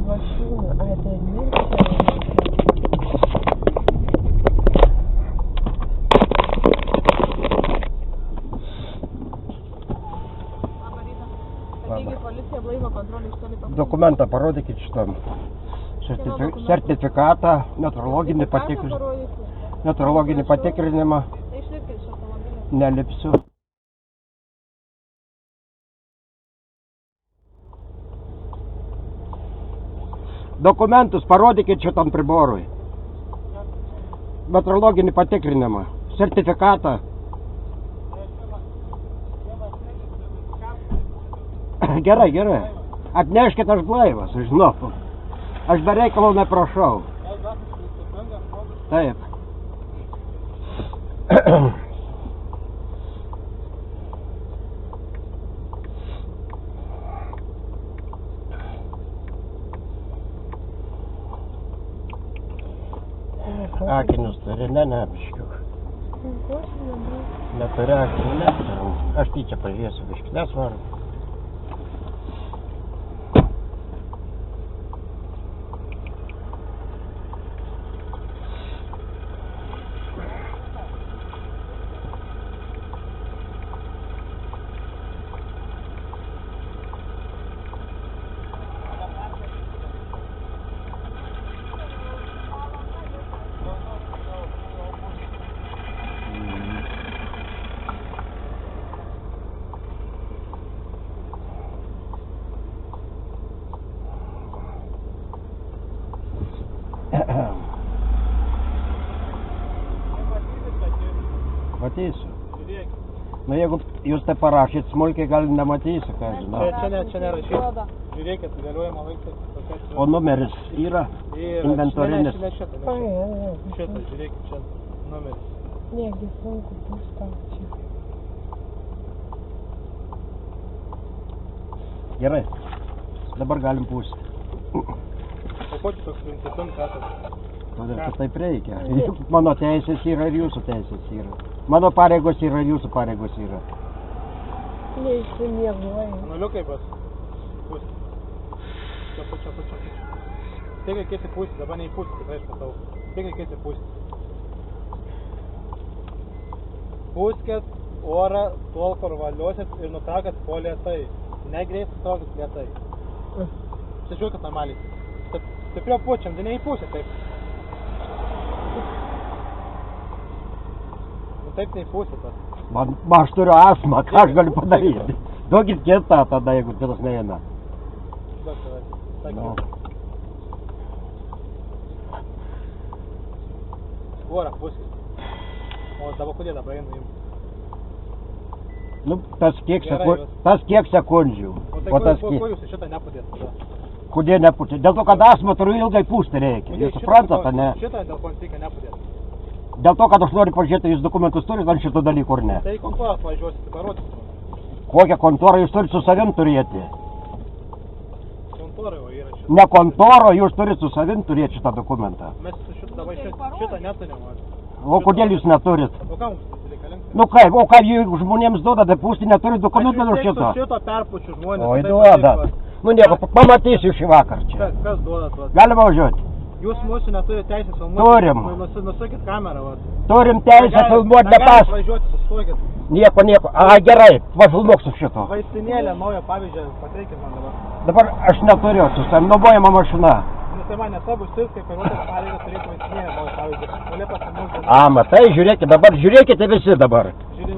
Vašiūną, ai tai mirčia. Dokumentą parodykit šitam. Sertifikatą, metrologinį patikrinimą. Nelipsiu. Dokumentus parodykit šitam priborui. Metrologinį patikrinimą. Sertifikatą. Gerai, gerai. Atneškit, aš blaivas, žinau. Aš be reikalo neprašau. Taip. Akinius turi, ne, biškiuk. Neturi akinių, neturiu. Aš tyčia pažiūrėsiu biškiuk, nesvarbu. Matysiu. Nu jeigu jūs tai parašyt smulkiai, gal nematysiu, ką žinau. Čia nerašyta. Žiūrėkit, galiojama laikas. O numeris yra? Inventorinis. Ne šitą. Šitą, žiūrėkit, čia numeris. Negi sunku pūstą čia. Gerai. Dabar galim pūsti. O kokį toks principin kasas? Todėl, kad taip reikia. Mano teisės yra ir jūsų teisės yra. Mano pareigos yra ir jūsų pareigos yra. Neišsimieguoju. Nuliukai bus. Pūsti. Čia. Tik reikėsi pūsti, dabar neįpūsti, tikrai aš matau. Tik reikėsi pūsti. Pūskit orą tol, kur valiosit ir nutraukit po lėtai. Negreit nutraukit lėtai. Sižiūrėkit normaliai. Stipriau pučiam, tai neįpūsit taip. Taip neįpūsitas. Aš turiu astmą, ką aš galiu padaryti? Duokit kitą tada, jeigu kitas neina. Duok tada. Orą pūskit. O dabar kodėl dabar einu jums? Nu, tas kiek sekundžių. O tai ko jūs šitą nepūdėt tada? Kodėl nepūtė? Dėl to, kad astmą turiu ilgai pūsti reikia. Jūs suprantate, ne? Šitą dėl ko reikia nepūdėt. Dėl to, kad aš noriu pažiūrėti, jūs dokumentus turite ant šitų dalykų ar ne? Tai kontorą važiuosite, parodysit. Kokią kontorą jūs turite su savim turėti? Kontorą yra šitą. Ne kontoro, jūs turite su savim turėti šitą dokumentą. Mes dabar šitą neturim. O kodėl jūs neturit? O ką mums reikalinga? Nu kaip, o kaip jeigu žmonėms duoda, tai pūsti neturit dokumentų dėl šito? Aš šito perpučiu žmonės. Oi, duoda. Nu nieko, pamatysiu šį vakar čia. Kas duoda tuos? Galima važiuoti. Jūs mūsų neturite teisės filmuoti. Turim. Nusukit kamerą, va. Turim teisę filmuoti, bet tas... Negalit važiuoti, sustokit. Nieko. A, gerai, pafilmuok su šito. Vaistinėlę naują pavyzdžią, pateikit man dabar. Dabar aš neturiu, su savim nuomojama mašina. Nu tai man nesvarbu, jūs kaip vairuotojas pareigas turėti vaistinėlę naują pavyzdžią. Gali pasimūti. A, matai, žiūrėkit, dabar žiūrėkite visi dabar. Žiūrim.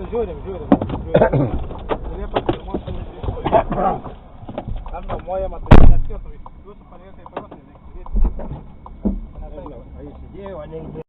Gali pasimūti. Ar nuomojama tai...